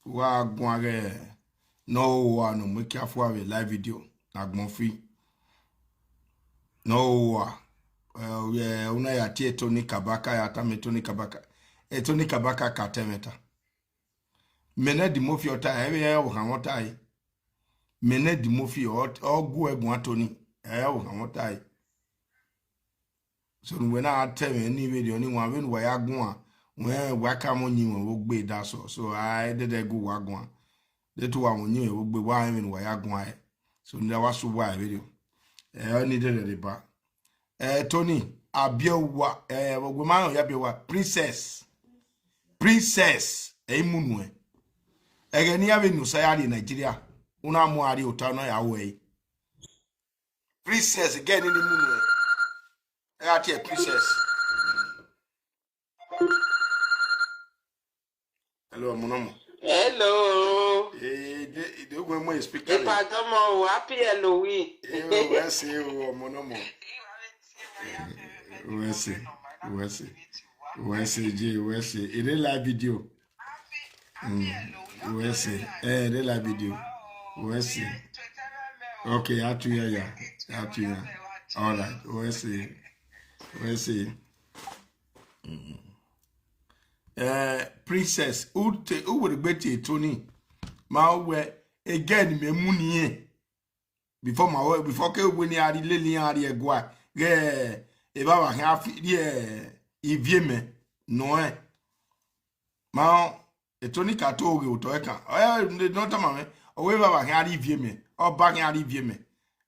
wa gware no one make afọ a live video na gbon free no yeah una ya tie Tony Kabaka ya ta me Tony Kabaka Tony Kabaka katemeta mena di mofi ota e ya wo kan ota yi mena di mofi ogu egun Tony e wo kan ota yi so when I tell me any video ni wan we no ya gun a when waka mo yin wo gbe da so I did go wagun de to wa mo yin wo gbe wa even wa ya gun a so nda wa so wa video ni de ba Tony abiowa we man ya biowa princess munu ni avenue sayari Nigeria una mo ari otano ya we princess again ni munu ati princess. Hello monomo. Hello. The go mo speaker. Ipadomo happy Halloween. We see o monomo. We see. It is live video. We see. It is live video. We see. Okay, I to ya. All right. We see. Princess who would be Tony ma we again me muni before ke we ni ari leli ari egwa ge e ba wa ha fi ivie me no ma Tony ka to ge uto e kan no ta ma me o we ba wa ha ari ivie me o ba ha ari ivie me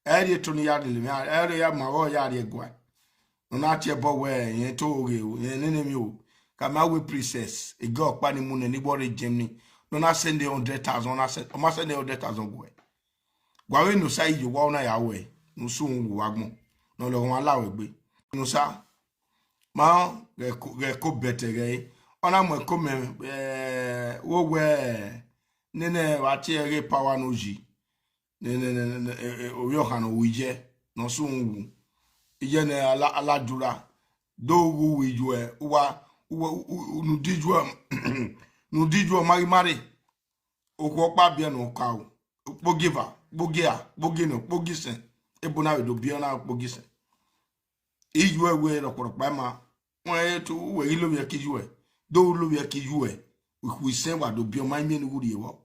e ri Tony ya le me e ya ma wo ya ari egwa no na tie bo we yen to ge yen mi o kama we princess e go pa ni mu ni body Germany no na send 100,000 na send o ma send 100,000 go gwa we no sai you wa na ya we no so wu wagbon no lo won alawe gbe no sa ma ge ko betere ona mo ko me wo we nene wa ti ere power no ji nene o yo han o wije no so wu ije ne aladura do wu wiju wa nudijua mari okwo pa bia no ka o pogiva bogino pogisen ebona we do bia na pogisen iju ewe rokorokpa ma won to we ilo bia kiju do lo bia kiju we sen wa do bia ma mi ni wuri ewo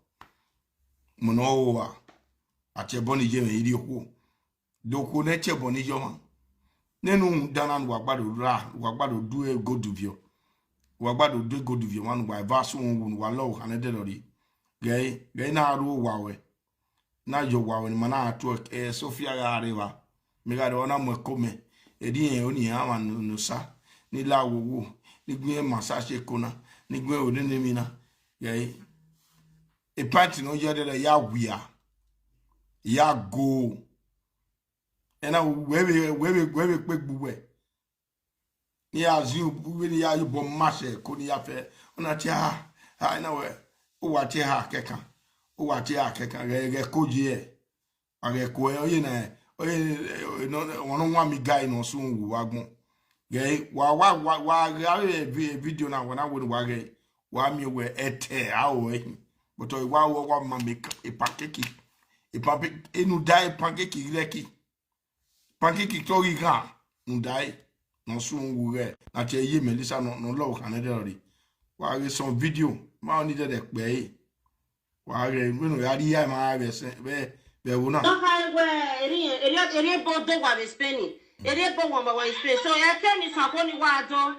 mo no wa ache boni je me iri okwo do ko na che boni jo ma nenu dana wa gbado du e go du bio wagbado do go du one wa vaso won wa law hanede lori gay na ru wawe na jo wawe ni mana to Sofia ya rewa me ga do na mo kome edi en oni ama no sa ni la wo ni gbe massage kona ni gbe ode ni mi na gay e party no je de ya wia ya go ena we pe gbuwe ni azu we ya yubo mashe ko ni ya fe ona ti ha na we o wa ti ha keka ge koji are ko oye na oye no won wa mi guy no so wu wagbon ge wa video na wona wo wa ge wa mi we ete awo but wa ma make e pancake enu dai pancake reki pancake to ri ga nu dai no so wu re na che ye Melissa no lo Canada ri wa re some video ma oni de pe wa re mi no ya ri ya ma re se be wo na no ha we eri bo do wa be Spain eri bo wa ma wa Spain so ya ke ni san ko ni wa do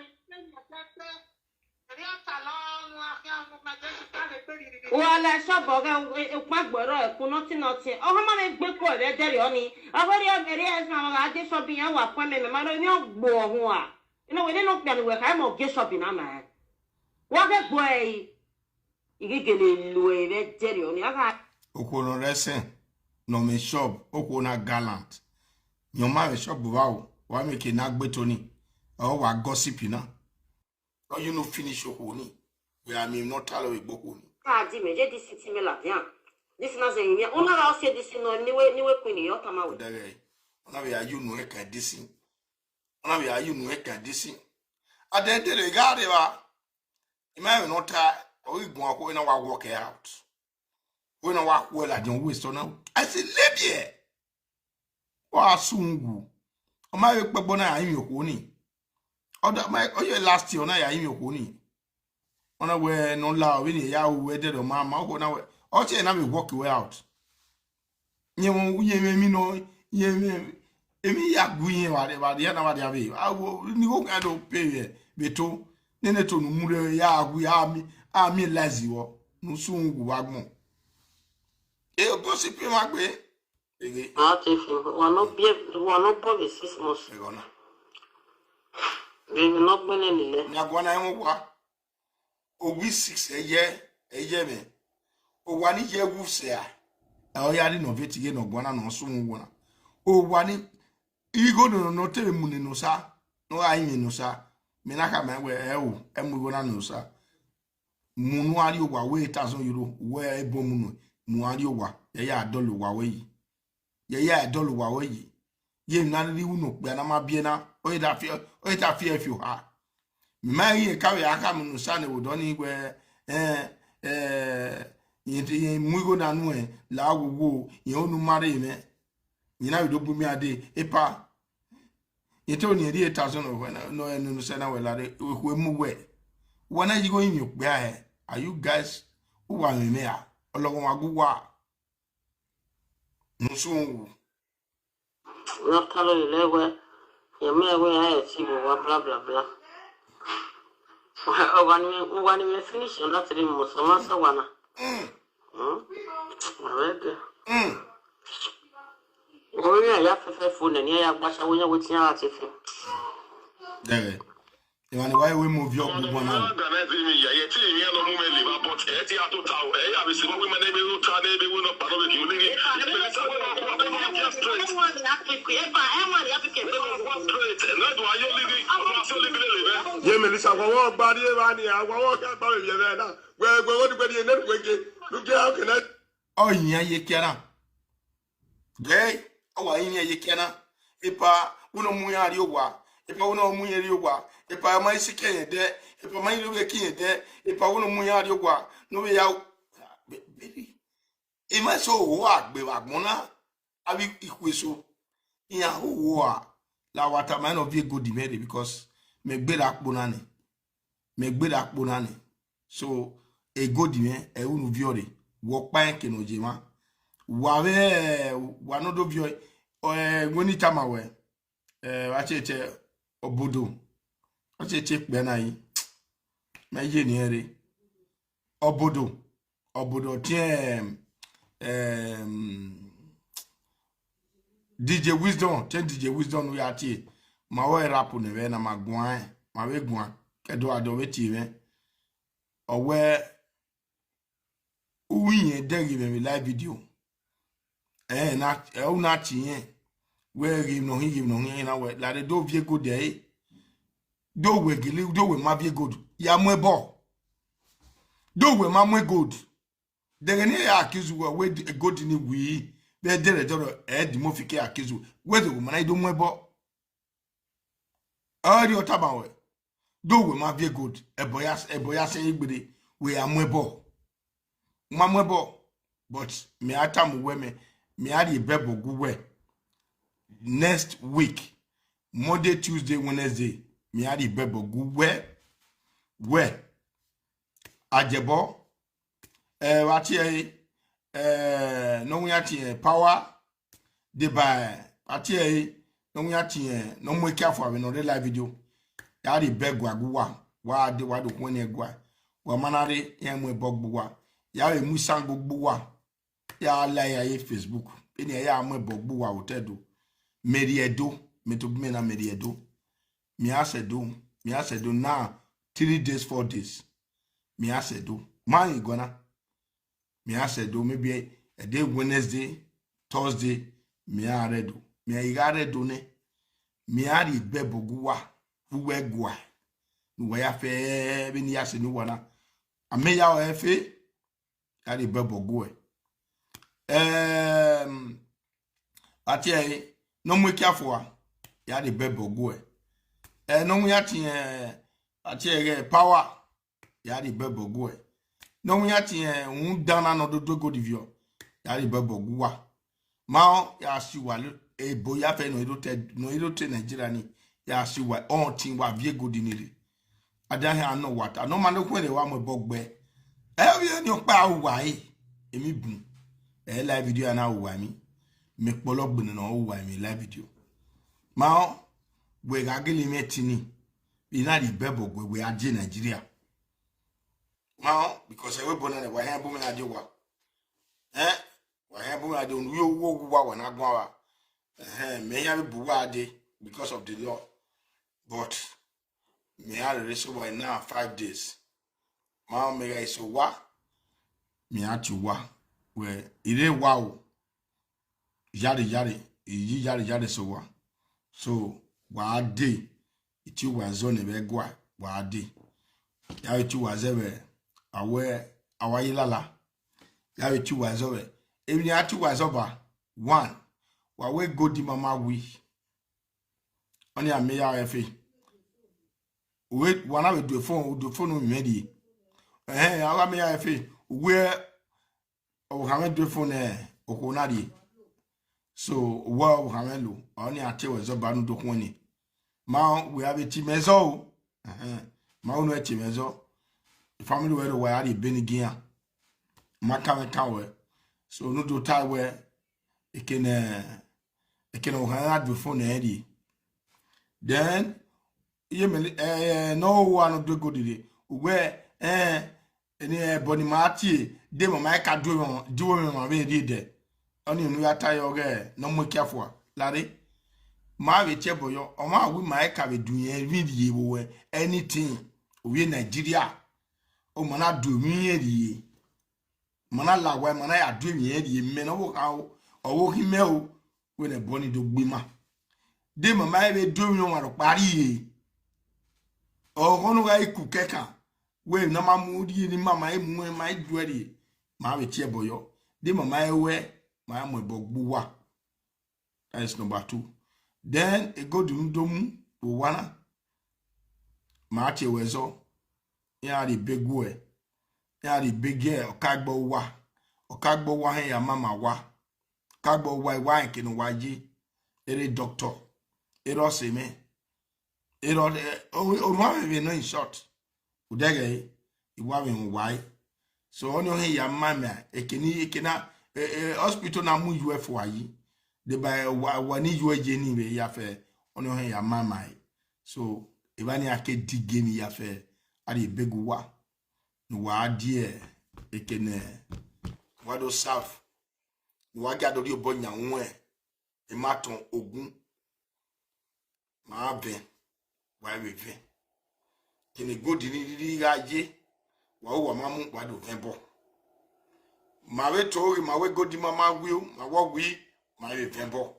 wala shop ga pagboro ekun nothing o ma me gbe ko re dere oni awori eri na ma ade shop yan wa pon me ma no ni ogbo ohun a ino we no pe ni we ka mo ge shop na ma wa ge gbo igigele lu e re dere oni aka okono resen no me shop okona gallant your ma shop wa me ke na gbe Tony o wa gossip na o you no finish okoni we am not tell we gboko ni di meje di city me la bien this na ze yin ona ra o se this no ni we queen yo tama we dere ona we ayu no e ka disi ona we ayu no e ka disi ade de le gare wa ima we not or you go when I walk out. When I walk well, I don't waste on now. I say, live here. Wa sungu. O ma ye pe bona ya yin okoni. Oda my oye last year na ya yin okoni. Ona we no la we ni ya we de do mama go na we. O che na me walk way out. Nye mo ye me no ye me emi ya guyin wa de ba de na wa de abi. Awo ni go ka do pay beto. Nene to no mure ya agu ya mi lazy wo. No sungu wa gbon. E o gossip ma gbe. Ege. Ah, Tiffy, one not Bobby 6 months. Egona. We will not win any. Nyagwana enwa. Owi 6 eye me. O wani je wu se a. E o ya ri no vetige no gwana no so mu wona. O wani igo no te mu ni no sa. No ayi no sa. Me na ka me we e o emu wona no sa. Munu ari owa we 1000 euro we ebo mu no. Mu ari owa ya $1 wa we yi. Ya $1 wa we yi. Ye na ri wu no pe na ma bie na o ta fi if you ha. Me ka we aka mu no sa ne wo do ni gwe yin muigo na nu e la wo yin onu mare me yin na do bumi ade epa yin to ni ri 8000 no se na we la de we mu we wona yi go yin pe a are you guys who wa me a ologun wa gu wa nso Not tell you lewe. You may we I see blah blah blah. When we finish on that rim was a one. Already. Oh, yeah, you have phone and yeah, but I will with your artifact. there. You want why we move your good one now? Yeah, Melissa, I walk body around here. I walk out by you there. Where what do you network? Look how can I? Oh, yeah, you can. Gay, oh, yeah, you can. Ipa, uno muya wa. Ipa uno muya wa. Ipa mai sike de. Ipa mai lu ki de. Ipa uno muya wa. No we out. Baby. Ima so wa gbe wa gbona. Abi ikweso. Iya wa. La wata man of you good dimede because me gbe da kpona ni. So e go dime e unu viore. Wo pa en keno jema. Wa no do vio woni tama we wa cheche obodo wa cheche pe na yi ma je ni ere obodo tie DJ Wisdom we atie ma wo rap ne we na magwan ma we gwan kedo ado we tie we owe uwiye degi me live video na una tie we give no hin na we la de do vie go dey do we gili do we ma vie good ya mo ebo do we ma mo good de ne ya accuse we good ni wi be dere doro di mo fike accuse we do mo na do mo ebo ari otaba we do we ma vie good ebo ya se igbede we am ebo ma mo ebo but me atam we me ari bebo guwe next week Monday, Tuesday, Wednesday me ari bebo guwe we ajebo wati no we ati power de by ati no we ati no mo kiafo ave no live video ya ari bego aguwa wa de wa do ko ne egwa wa manare yan mo bogbuwa ya e musan gbogbuwa ya la ya Facebook eni ya mo bogbuwa otedo meriedo metobume na meriedo mi asedo na 3 days 4 days mi asedo man igona mi asedo maybe a day Wednesday Thursday mi aredo mi igaredo ne mi ari beboguwa fuwegwa nuwa ya fe bi ni ase ni wona ameya o efe ari beboguwe ati no mu kiafo ya de beboguwe no mu ya ti ati power ya de beboguwe no we ati un dana no do go divio ya ri bebo guwa ma ya si wa e boya fe no irote Nigeria ni ya si wa on tin wa vie go dinire adan he ano wata no ma no kwen de wa mo bogbe e bi ni pa wa yi emi bu e live video na wa mi me pologbe no wa mi live video ma we ga gele metini bi na di bebo we aje Nigeria ma because we bona ne wa he bu me aje wa wa he bu ade on yo wo wa na gwa wa me ya bu wa ade because of the law but me had a ratio by now 5 days ma me ga so wa me ati wa we ire wa o yare so wa so wa de iti wa zone be gwa wa de ya iti wa zebe awayi lala ya iti wa zebe emi ati wa zoba 1 wa we go di mama wi oni ame ya efe we wana we do phone mi di awa me ya efe we o ha me do phone okona di so wa o ha me lo oni ati wa zoba no do ko ni ma we have ti mezo ma unu eti mezo family we do wa ari benigia maka me kawe so no do tie we ekene o ha do phone e di then ye no one do go dide we eni boni mati de mama ka do me ma be di de oni nu ya tayo ge no mo kiafo lare ma we cheboyo o ma wi ma ka be duye video we anything we Nigeria o mana do mi eri mana la wa mana ya do mi eri me no wo ka o wo ki me o we ne boni do gbima de mama be do mi won ro pari o hono ga iku keka we na mamu di ni mama e mu ma do eri ma we cheboyo de mama e we ma mo bogbuwa. That is number 2. Then e go dum dum wana ma che wezo ya di begwe ya di bege okagbo wa he ya mama wa kagbo wa nke no waji ere doctor ero seme ero o ma be no in short udege iwa we why so onyo he ya mama ekena hospital na mu UF wayi de ba wani UJ ni be ya fe onyo he ya mama so ibani ake digeni ya fe ari beguwa no wa die ekene wado south no wa gado ri obonya nwe e maton ogun ma be wa we ve kini godi ni ri aje wa mamu wado vembo ma we tori ma we godi mama wi ma wo wi ma we vembo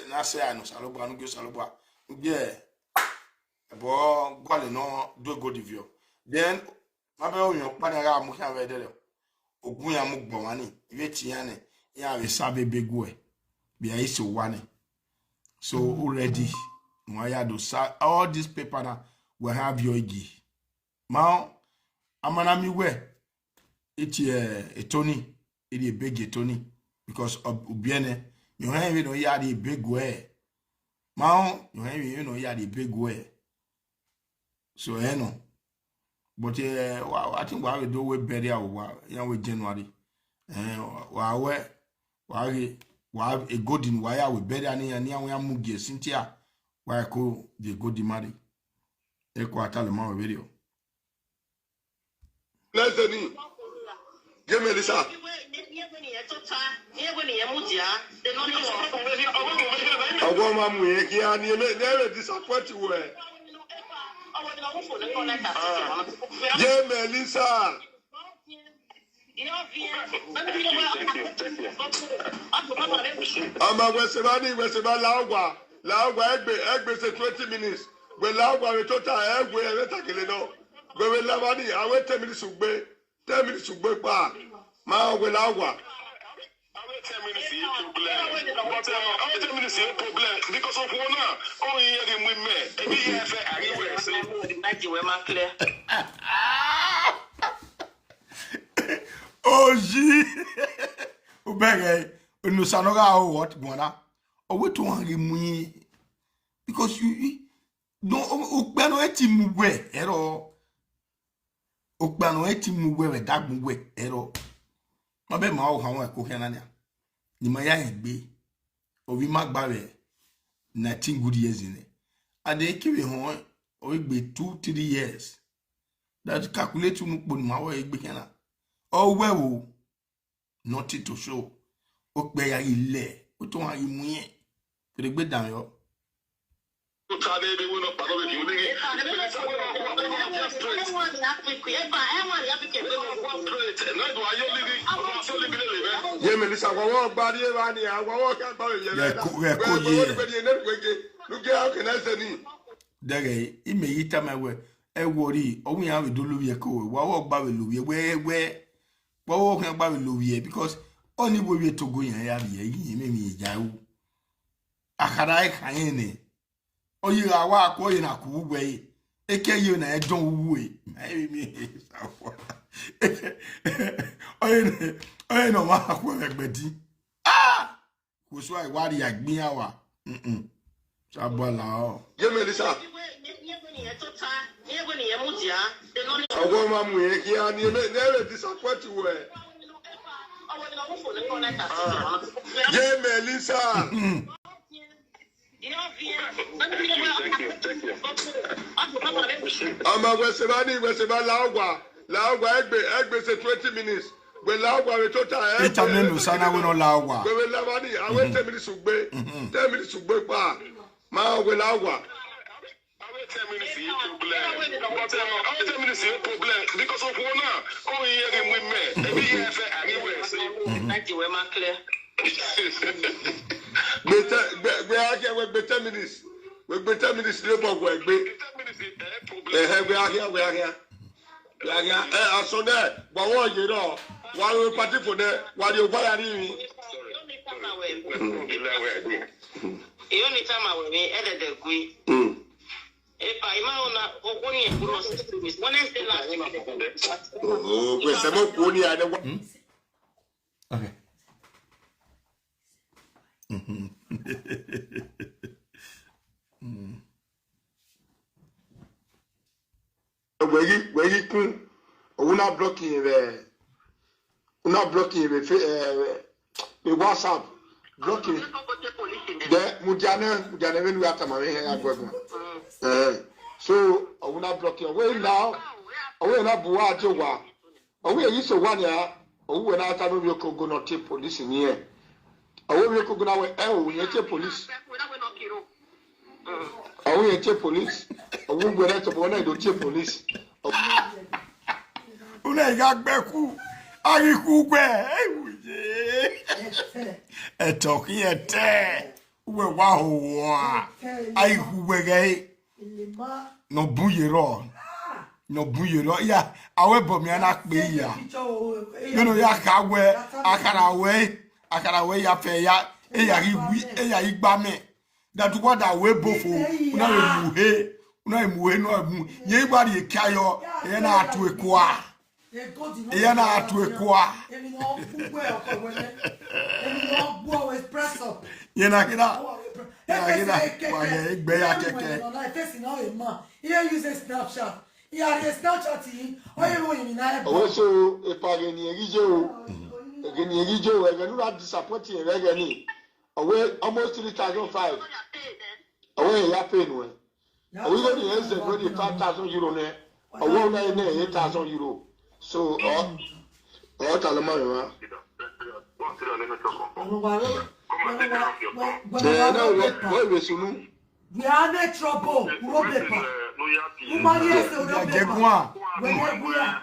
na se anu salobwa nu go salobwa ugbe ebo gwale no do go divio then mabe oyan pada ra mu kan we dele ogun ya mu gbon wani iwe ti yan ne ya we sabe begu e bi ai so wani so already no ya do all this paper na we have your igi ma amana mi we iti etoni iri beg etoni because of ubiene you have no ya di begu e ma you have no ya di begu e so no but I think we do we bury our we January we have a good in wire we bury ani we amugie Cynthia why ko the good mari e ko atale ma we video Leseni ye Melissa awo ma mu ye ki ani me disappoint we ye Melissa ama weseba laogwa egbe se 20 minutes we laogwa we total egbe e takele no we we lavani awe 10 minutes ugbe pa ma we laogwa 10 minutes is problem. But 10 minutes is problem because of one now. Oh, you hear him with me. Every year I say, "Are you clear?" Oji. Ubege. Unusanoga o what bona. O we to wangi mui. Because you don't ukbano eti mugwe ero. Ukbano eti mugwe we dag mugwe ero. Mabe ma o hanwa ko kenania. Ni maya egbe. Ovi magbawe 19 good years in it. Ade kiwe ho o egbe 2-3 years. That calculate to mukbo ni ma wo egbe kana. O wewo nothing to show. O pe ya ile. O to wa imu yen. Egbe dan yo. Ye Melissa, wawo gbadi e ba ni wawo ka ba ye le. Look how can I say Dere ime yita mewe e wori o wi an we do luwie ko wawo gba we luwie we wawo kan gba we luwie because oni wo we to go yan ya ye yin me mi ja wu akara e kan yin ni oyira wa ko yin na ku we eke yi na e don wu e mi safo oyin no ma ku egbedi ah ko so ai wari agbin awa Sabala o. Ye Melissa. Ogo ma mu ye ki ani me disappoint you e. Ye Melissa. Ama we se ba laogwa egbe se 20 minutes. We laogwa we total e. Ita me no sana we no laogwa. We lamani awe 10 minutes ugbe. 10 minutes ugbe pa. Ma we laogwa. 10 minutes is problem. 10 minutes is problem because of one now. Oh yeah, we met. Every year say anywhere say. Thank you, ma clear. We 10 minutes. We 10 minutes le bo go egbe. 10 minutes is problem. We are here. We are here. Aso there. But what you know? Why we party for there? Why you buy any? The only time I will be at the gui. If I know only a gross, when is the last? Oh, we say mo ko ni ade. Okay. Where you kun una blocking the WhatsApp blocking the mujane when we are my here so una blocking away now away na buwa jowa away you so one ya owo na ata no we ko go not take police in here away we ko go na we we take police away take police owo go na to bo na do take police Una ga gbeku ari ku gbe e talking ete we wa ho wa ai ku gbe ge no buyero ya awe bo mi na pe ya no ya ka we akara we ya fe ya e ya igba me that what that we bofo una muhe no agu ye igba ri kayo ye na atu ekwa ye na atu ekwa emi no gbo express up ye na kida wa ye igbe ya keke no na face now e ma here use a snapchat here a snapchat yin oye wo yin na e owo so ipare ni erije o egeni erije o egeni na disappoint e regeni owe almost 3,500 owe ya pay no owe go the ends go the 5,000 euro ne owe na 8,000 euro so talama wa we sunu we are in trouble urobepa umari ese urobepa we are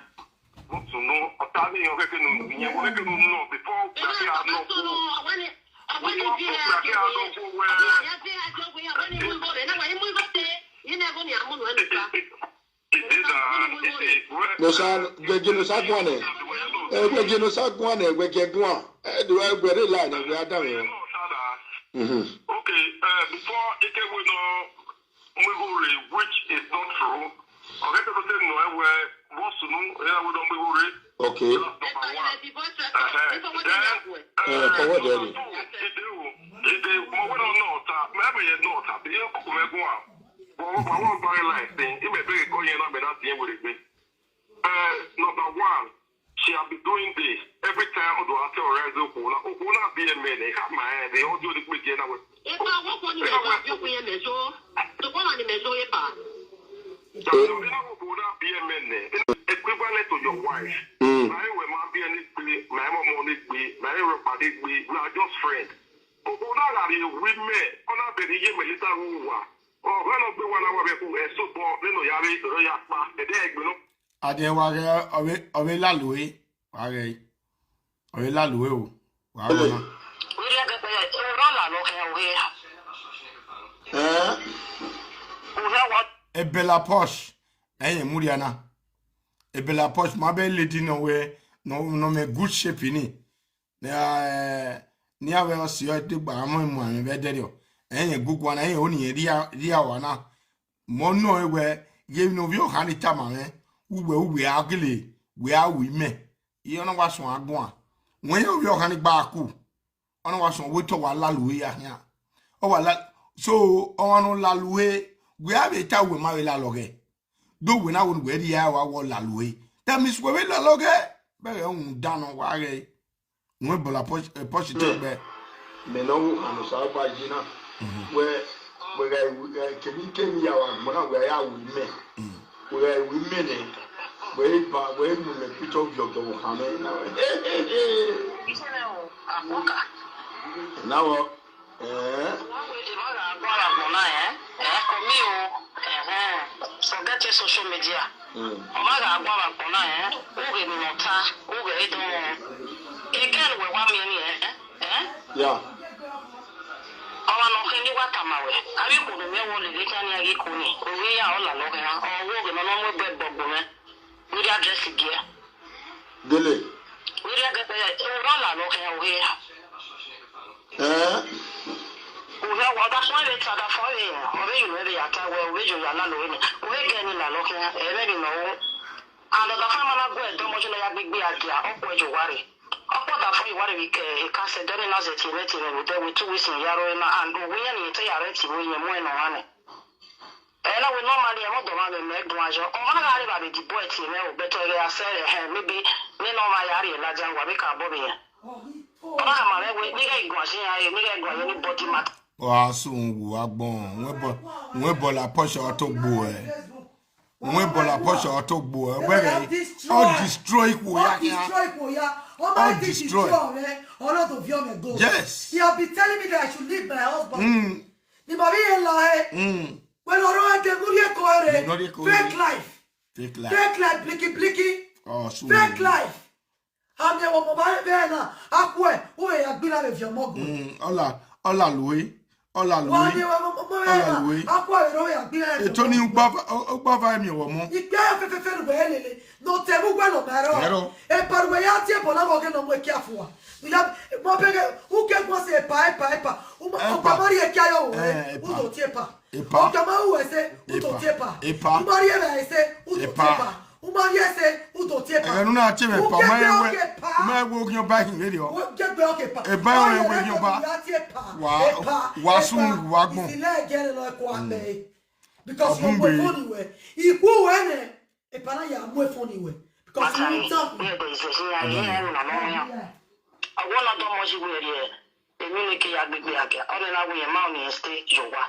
no otani yo que no niña que no before no sa gbe sa gwan e no sa gwan e we je gwan e do e gbere line we adam yo okay before it we know which is not true okay to say no we Okay. Forward there. Number one, she have been doing this every time on the after rise Okuna be a man, they have my hand, they all do the quick get away. If I walk on you, the one on the measure, equivalent to your wife. My mom be my mom only my everybody we are just friends. Okuna are the women, on a baby, little who are. Oh, one of the one hour who is so born, you know, Yari, Royapa, the day, you know. Ade wage ove la loué wage ove la loué o wa wona We are going to roll a look here. e bella poche muriana e bella poche ma be lady no we no me good shape ni ni ave o si o te gba mo mu an be de o gugu na oni ria wana mo no ewe ye no vi o hani tama me uwe agile we are women you know what so agbon when you o hani gba ku ona wa so we to wa laluwe ya hia o wa la so on no laluwe we have a ta we ma we la loge do we na we ri ya wa wo laluwe that means we la loge be un dano wa re we bola positive be me no anu sa ba jina we ga kemi ya wa mo na we ya women we women we mu me picture of your go hame now forget your social media. Omaga agwa kona uge minota uge ido again we 1 million yeah awa no kini watamawe abi ko me wo le kan ya gi kuni owe ya ola lo kan o wo ge no mo be gbogbo me we dey address here dele we dey get o la lo kan owe uwe wa da so le tada fo ye owe you le ya ka we jo ya la lo ni owe ge ni la lo kan e be ni no and the family na go e do mo jo ya gbegbe adia opo ejo ware opo da fo iware we ka se dere na ze ti reti we de we 2 weeks in yaro na and we ya ni te ya reti we ye mo no wane ela we normally mo do ma me do ajo o ma ga re ba be di boy ti me o beto re asere maybe me no ma ya re la jangwa be ka bo be ya o ma ma re we ni ga igwa se ya ni ga igwa ni body matter wa sun wu agbon we bo la poche to gbo we bo la poche to gbo all destroy ko ya all destroy all of the young go yes he have been telling me that I should leave my husband ni ma bi la when oro de muri ko ere fake life blicky oh so fake life am ye wo mo ba be na akwe o ya gbi la be fi omo go ola luwe akwa ero ya gbi la eto ni gba va mi wo mo igbe afefe ru elele no te bu gba no mero e parwe ya ti e bola mo ge no mo ki afuwa ya mo be u ke go se pa o ma mari e kya yo u do ti pa o ka ma u ese u do ti pa u mari e ba ese u do ti pa u mari ese u do ti pa enu na che me pa ma wo ki o ba hin le o o je gbe o ke pa e ba o we ki o ba wa sun wa gbon ile gere lo ko ame because mo we phone we iku we ne e pa na ya mo phone we because you talk me go is ya na no ya awona do mo ji we ri emi ni ke ya gbegbe aga o na we ma o ni stay yowa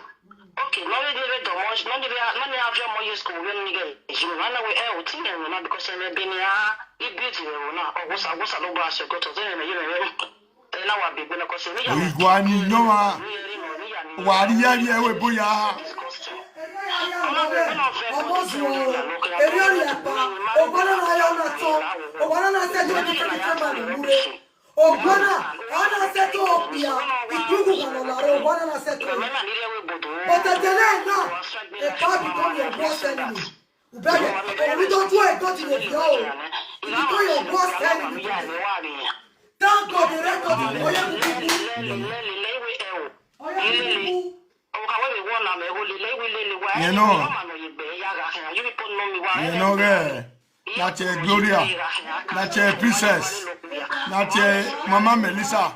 okay no we dey do mo no dey no dey have mo use school when ni get you na we e o ti na na because e be ni a e beauty we na o go sa lo ba se go to dey na you na na wa be na ko se ni ya igwa ni no wa ri ya ri e we boya almost eri ori apa ogbona na ya na to ogbona na se do ti ma ni mure ogbona ana se to opia igugu kana la ogbona na se to but the delay now the part become your boss enemy ubege we don't do it go to the floor it become your boss enemy thank God the record oya you know Nache Gloria, Nache Princess, Nache Mama Melissa.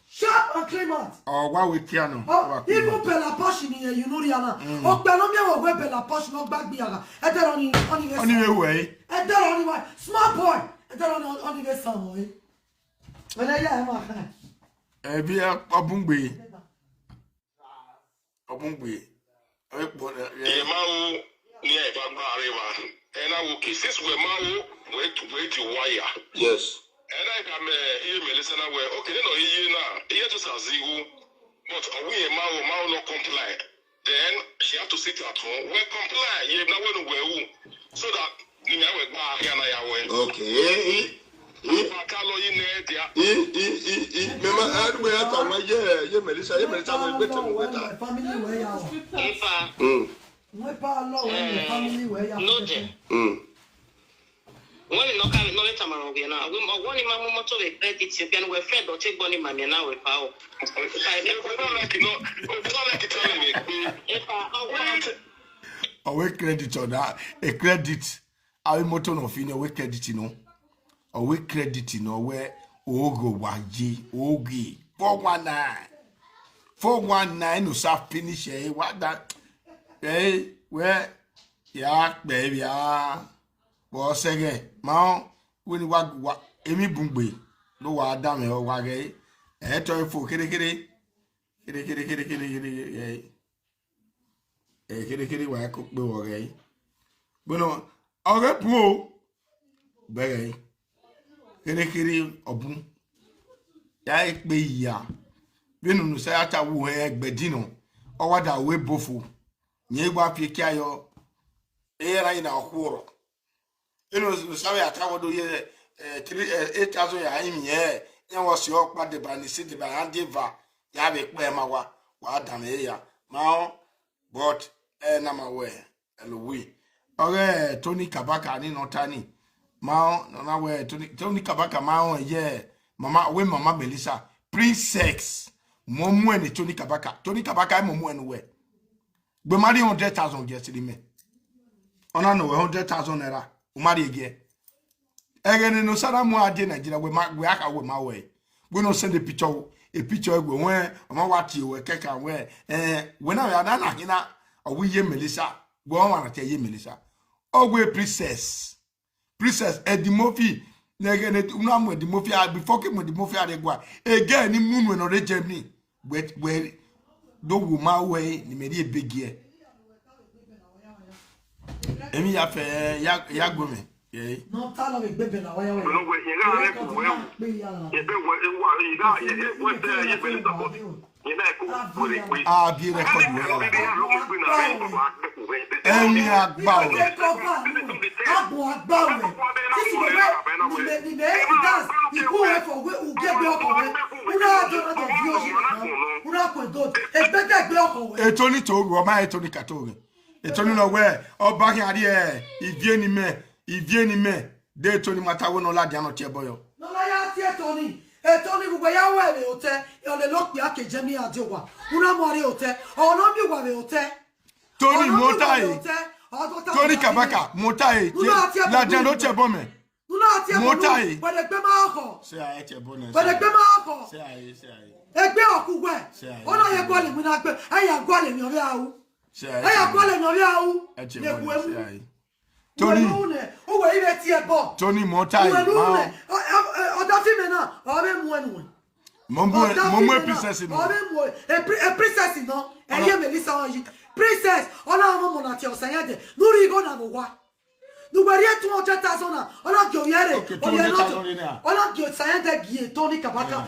Sharp and Clement. Oh, what we can. Even Bella Passion here, you know, Rihanna. Oh, Belomia will Bella Passion, no back Biaga. And then on the way. And then on the way. Smart boy. And then on the some way. When I am a Via Obumbi. Obumbi. Yemau near Bangariva. And I will kiss this where Mau wait to wire. Yes. And I come here, Melissa, where okay, no, here just a zero, but we a Mau not comply. Then she have to sit at home. We comply, you know, when so that you know, okay. When no can no let among be now. We are one in my motor with credit, you can wear fed or take money, mammy now with power. Away credit or that, a credit. I motor no fin away credit, you know. Away credit, you know, where Ogo Waji, Ogi, 419 no soft finish, eh? What that? Eh, where? Yeah, baby, was again, Mount, when you walk, Amy Bumby, no, what damn it, or wagay, a toy for kitty, where I cook the wagay. But no, I'll get poor, bagay, kitty, or boom. That be ya. When you say at a woo egg bedino, or what I will bofu, near what Picayo, air in our quarrel. You know, sorry, I traveled to 8,000 years. You was your party by the city by Andiva. Yabe Quemawa, Wadamea, Mao, but Nama way, Louis. Okay, Tony Kabaka, ni no tani. Mao, no way, Tony Kabaka, Mao, yeah, Mama, when Mama Melissa, Princess, Momu and Tony Kabaka, Momu and way. But Mari 100,000 yesterday, me. On 100,000 era. Umari again. Again, no Sadamu ade Nigeria we aka we my way. We no send a picture we when on what you we keka we when I na hina or we ye Melissa go on tell ye Melissa. Oh we princess Edimofi negene unam Edimofi before came Edimofi adegwa again ni moon when already Germany where do my way ni me big year. Emi ya fe ya gome ye no tell me baby na why bi record emi agba abo agba we sisi bebe ni be dance iku we for we u get be okowe una do not of you una ko do e bete gbe okowe e to ni to ro ma e to ni kato Etoni no where or back here, if me, de Tony Matawo no la diano tieboyo. No la ya tie Tony. E Tony bu ya we ote, e le lock ya ke jemi adewa. Una mori ote, o no bi wa we ote. Tony Motai. Tony Kabaka, Motai. La diano tiebome. Una tie Motai. But the ma ko. Say I tiebone. But the ma ko. Say I. Egbe oku we. Ona ye gwale mi na gbe. Aya gwale mi ori awu. Aya kwale no ya u ne buemu Tony o we ile ti ebo Tony Motai oda fi me na o be mu enu Momo princess no o be mu e princess no eye Melissa oyi princess ona mo na ti osan yede lori go na wa nugbari 200,000 na ona gyo yere o ye no ona gyo sayende gie Tony Kabaka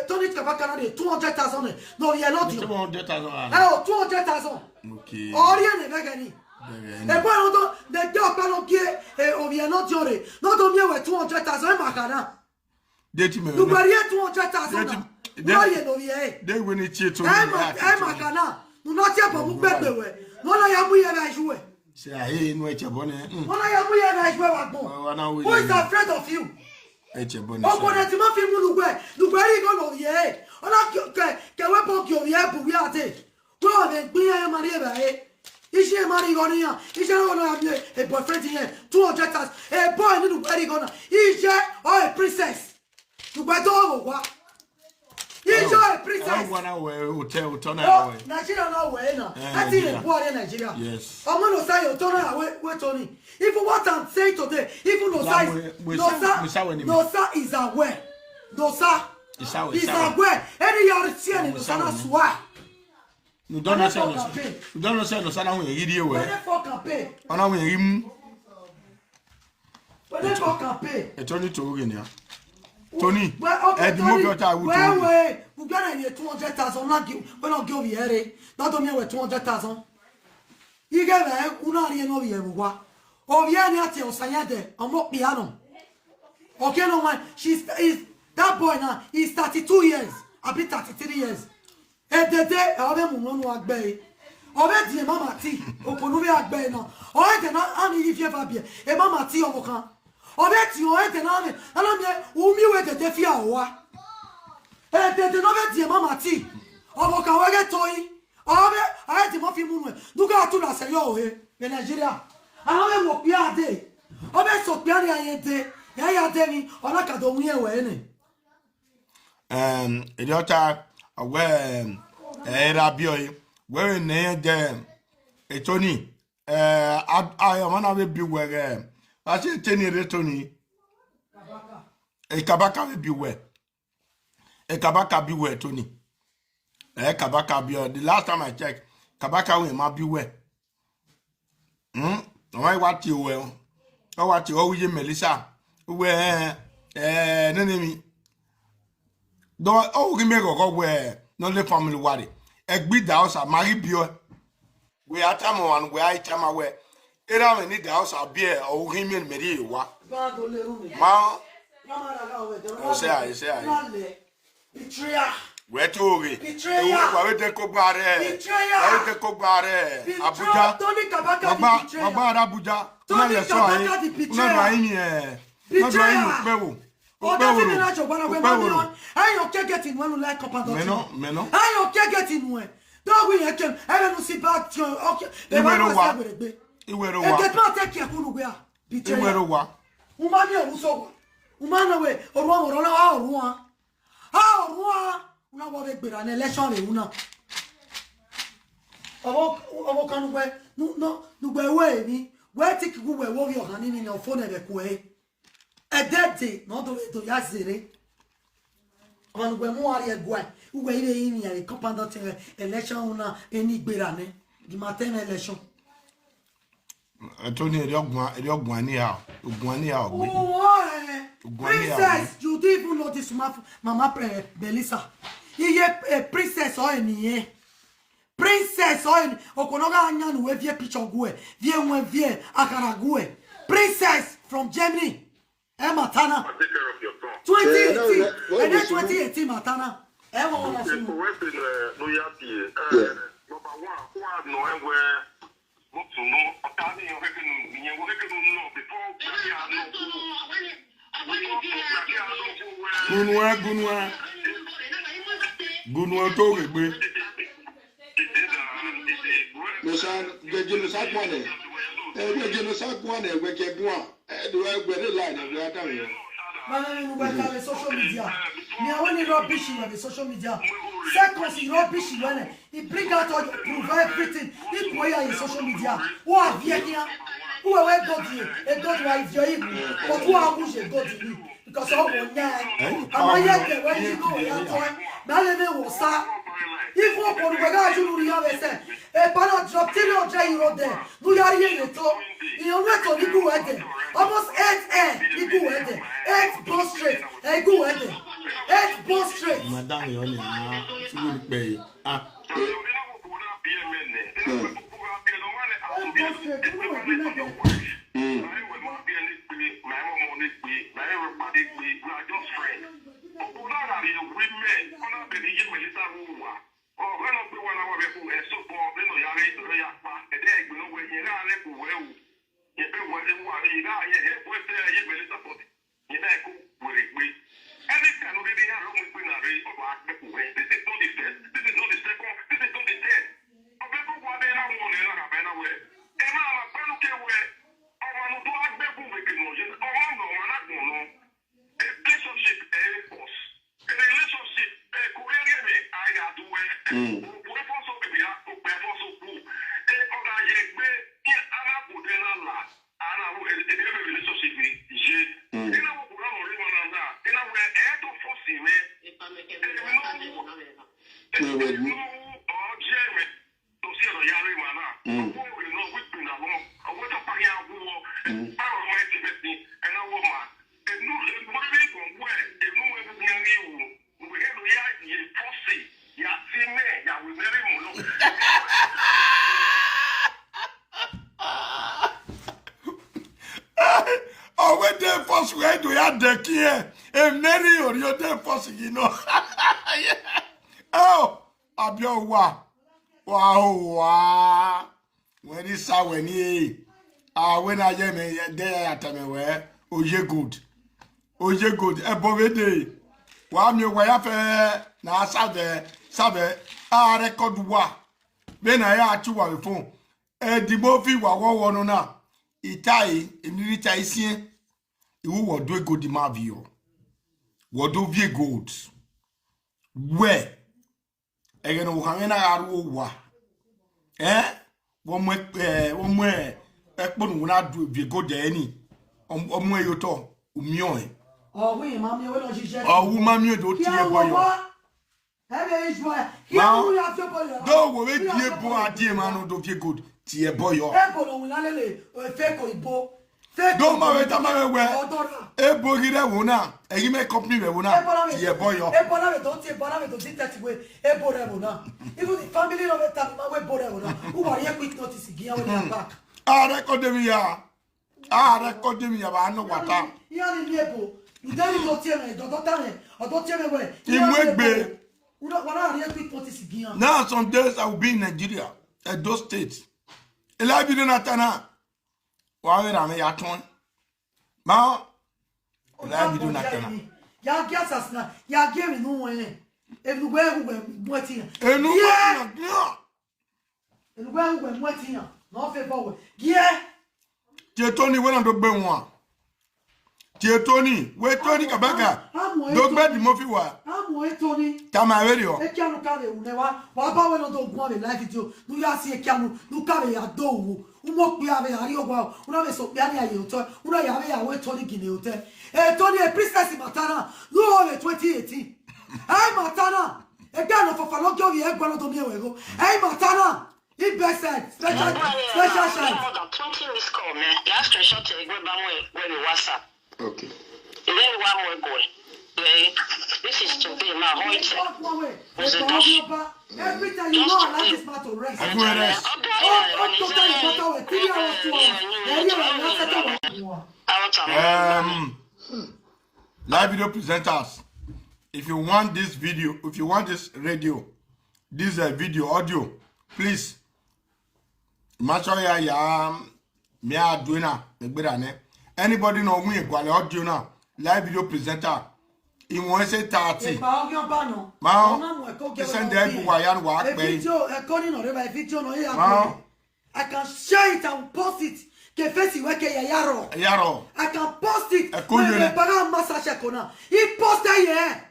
Tony Kabaka na 200,000 no ye no 200,000 200,000 okay ori ene begani e poi non do de gyo pa no gie o ye no diore no do mi we 200,000 makana deti me nugbari 200,000 They win it to Kana. No not yet, but Mubebe. No, I am we and I should. say, I ain't no Echabone. No, I am we and I should. Who is afraid of you? Echabone. Oh, but it's not people who very go over here. On a can we book your year, but we are dead. Go and be a Maria. Is she a Marigonia? Is she going to have a boyfriend here? 200 times. A boy little very gonna. Is she or a princess? To buy dog what? Is she a princess? I want to hotel turn away. Nigeria no way now. I think it's poor in Nigeria. Yes. I'm going to say you turn away. Wait, Tony. Even what I'm saying today, even no sir is aware. No sir is aware. Any year seeing in the sana swear. You don't know say no sana when you hear When they for campaign. On our him. When they for campaign. A Tony to again. Tony, well, okay, Tony, wait, we got a 200,000. Not give here. Not only with 200,000. You get a unari and over Oviani Osayade, I'm not piano. Okay, no one. Is that boy now, he's 32 years. I'll be 33 years. And the day I have one walk bay. Already, Mamma T, Okonuvi Bay no. Already, not only if you have a Mamma T Ovokan. Already, you ain't an army. And I'm here, whom you wait a defia or what? And the novelty, Mamma T. Ovokan, get toy. I had him off your moon. Look out to us, yo, in Nigeria. I don't know what we are there. I bet so piano I day. I tell me, or like I don't hear any. Idiota, where Rabio, where in there, a Tony, I want to be where I say 10 years, Tony. A Kabaka will be where. A Kabaka be where, Tony. A Kabaka be the last time I checked, Kabaka will be where. I what you well. I what you always Melissa. Where enemy. Don't oh give me go where not the family worry. A big house a marry beer. We are time one where I time away. It I need the house a beer or him and Mary what. Ma say Betrayal. where to be? Where te Kobare? Where te Kobare? Abuja. Tony Kabaka Baba Abuja. Tony Kabaka the betrayal. Betrayal. I don't getting one who like up Meno. I don't getting one. Don't we again? I don't see back to okay. They were get not take care who we are. Betrayal. Umani so. Umana we or one. How una wo be an election le una. Owo kan we no gbe we ni. We take who we wo your hand in your phone e ku e. A dead day, not the way to Yazere. On when more are going, who were in a compound election on any berane, the matin election. Tony, Yogwania, Princess, you didn't even know this Mama Belisa. He a princess or any. Princess or any Okonoga Anyan, where via picture gue, via Akarague. Princess from Germany. Matana. Take care of your tongue. 2018. And then 2018, Matana. Everyone has seen. Number one, who had no where not to know. Gunwa to be. The genocide money. The genocide money, we get one. Do I get a line of that? Man, social media. Me, I want to rubbish you on the social media. Second, he rubbish you when he bring out all the proof, everything. He put on social media. Who are here? Who are God here? A God like your evil. But who are who should go to you? Because all one night, I'm yet when you go that time. Now will start. If you want to go, you will have said. A banner drop till your jay road there. We are here to talk. You know, to go at them. Almost 8 you go at them. 8 bus straight. I go at them. 8 bus straight. Madame, you only pay. Where do you have the key? And many or you're there for you know. Oh, Abio wow. When is when ye when I am there at me where oh ye good. Oh ye good. Above day. Wam you way up now sabe record wa. Then I had 2 on the phone. The movie wa na. Itai in Itai see. Iwu wodo gold ma vio wodo vie gold we egeno wuhamena aru wa wo mo ekponu na do vie gold ani omo eyoto umio we mami we no jije wu mami do tie boyo ebe iswa here we have to boyo do wo we die bo adie ma no do vie gold tie boyo ebo no wunalele feko ibo. Don't marry we. Ebogire wona. Eyi me company we wona. Ye boyo. Ebona we don't see that way. Ebore wona. Even the family of it time we bore wona. Who are here quick notice again when you back. Record me ya. Record me ya ba no wata. Ya ni ebo. You don't go tell me, don't tell me. Or don't tell me where. Imwegbe. We don't want to quick notice again. Now some days I will be in Nigeria, at those states. Elabi do natana. Wawe rame ya ton. Ma Elabi do natana. Ya giasa sna, ya game no one. Enu gwe mweti. Enu gwe mweti. No fe bowe. Gie. Tie Tony we na do gbe won. Tie Tony, we Tony kabaga. Do gbe di mo fi wa. Amo Tony. Tama radio. E kianu kare unewa. Wa ba we no do gwa be live video. Nu ya si e kianu, nu kare ya do wo. Umo pe ave ari ogwa. Una me so pe ani aye oto. Una ya be ya we Tony gine ote. Tony e princess matana. Nu o 2018. Ai matana. E ga no fofalo gyo ye gwa no do mi ewego. Ai matana. He best said special shine. More than 20 missed call, man. You have to shut your go down when you WhatsApp. Okay. And then one more go. This is today now. How it's every time you know I like this part to rest. I go rest. Live video presenters. If you want this video, if you want this radio, this video audio, please. Macho ya me a doina me anybody know me equal audio now. Live video presenter. In one say 30. Send them wire work. I can share it and post it. I can post it. He posted here.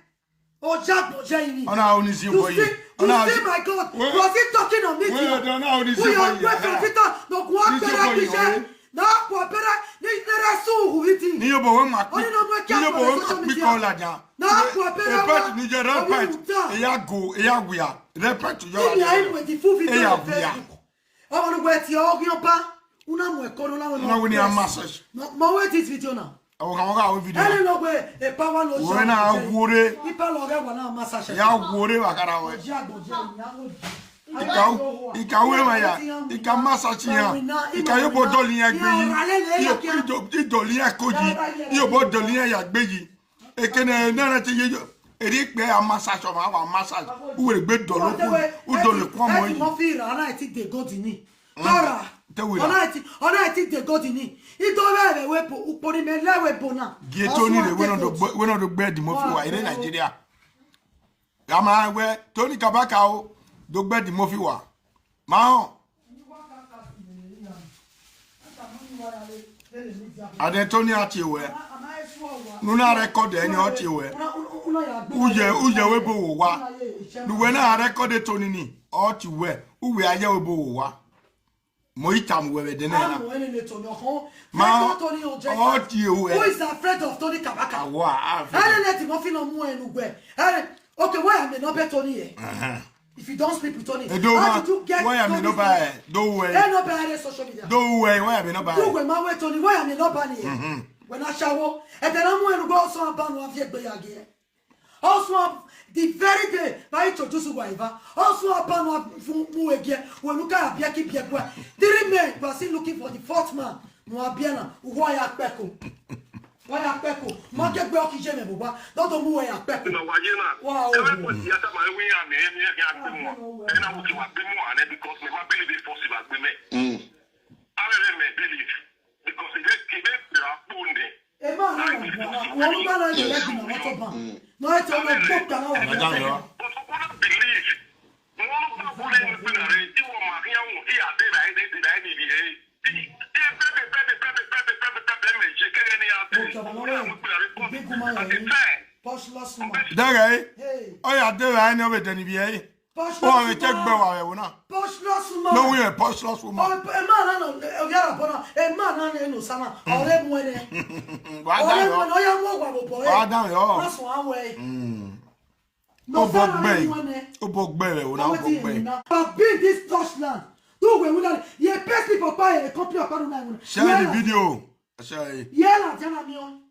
Oh, Jack, oh, Jamie. On our own is you. You see, my God. Was he talking on me? We are not na kwa pera ni nera su huiti ni yobo we mak oni no mo kya ni yobo we mak bi ko la jan na kwa pera repet ni je repet e ya go e ya guya repet yo ya ni we di fu video na Facebook o no we ti o gyan pa una mo e ko no la we no we ni a message mo we this video na o kan ga o video ele no we e power no show we na wore ipa lo re wa na message ya wore wa kara we Ikawe maya, ikamasa ya. Ikayo bodoli ya gbeyi. Idoli ya koji. Iyo bodoli ya gbeyi. Ekene nara te yeyo. Eri pe amasa so ma wa masa. Uwe gbe dolo ku. Udole kwa mo yi. Mo fi ra na ti de go ni. Tora. Ona eti de God ni. Ito we we po upori me lewe bona. Tony le we no do bed mo fi wa in Nigeria. Gama we Tony Kabaka o do bed mo fi wa. Ma Ade Tony ati we. Nuna record any ati we. Uje we bo wa. Nu we na record Tony ni ati we. Uwe aye we bo wa. Moitam we de na. Ma ati we. Who is afraid of Tony Kabaka? Wa. Let him off no mu enugwe. Okay, why am I not bet Tony here? If you don't speak with Tony, how did you get why am I not buy? Don't worry. No buy social media. Don't worry, why am I not buy? Do my way Tony, why am I not buying here? When I shower, and then I'm going to go so about one yet by again. Also, the very day by introduce wife, also upon one again, when look at Biaki Biakwa, the remain was still looking for the fourth man, Moabiana, why are Peko? Why are Peko? Market Belki Jeneva, not the way are Peko. Wow, everybody, yes, my way, and I would have been one because my ability is possible with me. I don't believe because he made the Bunde. No, it's all a book. But I believe Dagay. Oh yeah, there I know it any be. Oh, we take bawa we na. No we post loss woman. Oh, a man no sama. Ore mo ene. Wa down yo. That's one way. O bog be we na bog be. But build this Dutchland. Do we will ye pay people buy a copy of Parliament. Share the video. Share. Yeah, tell me on.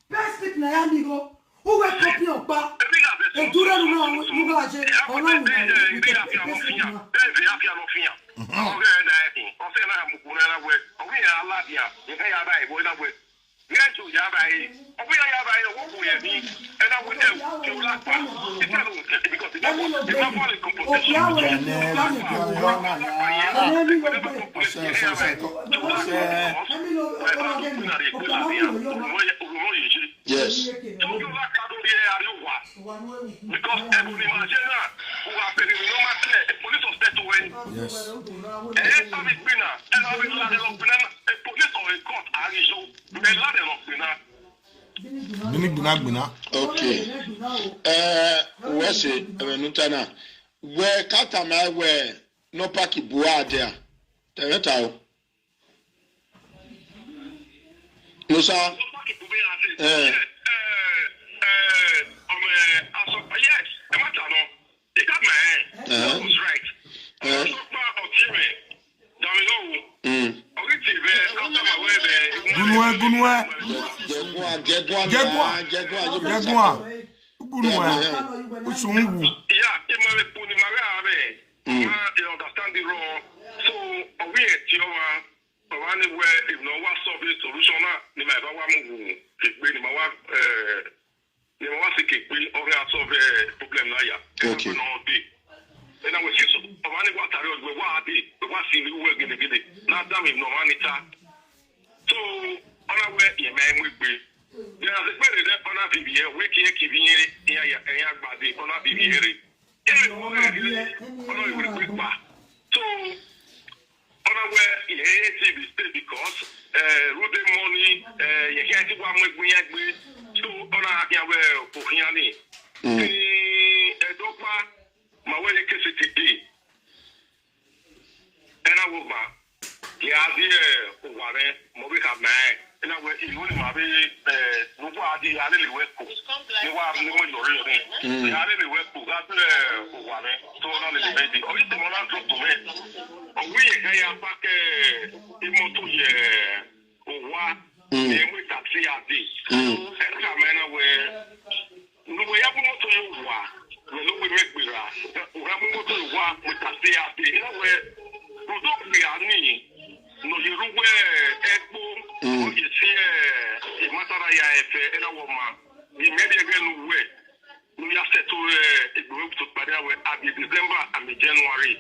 Best people na ya mi go. Who will copy of pa? E dura no no aje. Ona no. Yes. Because every imagine who are very normal police of that way. Yes. Every winner, and every ladder of a police or a court are you the ladder of winner. Okay. What's it? Nutana. Where Katama where no paki bua there. Tell no sir. Yes, it got my that was right. Understand the law. So we where if no one solve the solution ni ma ba wa mu ke ni ma wa solve problem na ya. Okay. And I was just one what I was what see we work in the not damn no monitor. So on our way in man we be. There is a better that on a BBA we can't keep in ya body on a BBA. So on our way in because road money you can't do one with so on a here my way today. And I will have man. And I will in my nobody I really work. You are no one I really work to that so on the baby. Or it's the one I talk to me. We are back into what we taxi at this. And come anywhere. No way up to you. We make me we have more to work with a CRP. You know where we are needing. No, you know where you see a Mataraya and a woman. We made a good way. We have set to a group to Paria at the December and the January.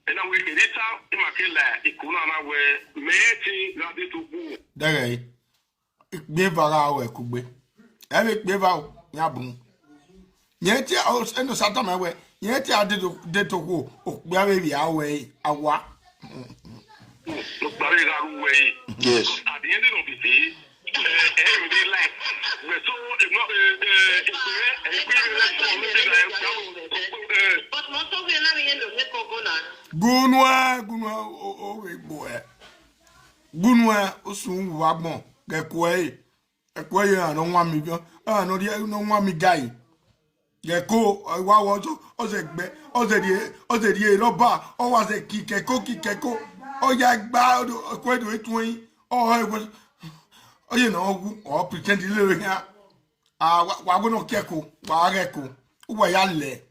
And I will get it out in my kila ikuna na we meti gadi to go. Dere. Ikbe vara we kugbe. Ewe ikbe va ya bun. Yeti o eno sata ma we. Yeti ade to go. Okbe awe bi awe awa. Yes. At the end of the day, everyday life. So it's not but most of you now in the Gunwa o boy. Gunwa osun wagbon gekwe. Ekwe ya no nwa mi bi. Ah no dia no nwa mi guy. Geko wa wo so ozegbe ozedi roba o wa se kikeko oya gba kwedo etun o e oye na ogu o pretend ile ya wa go no keko wa reko wa ya le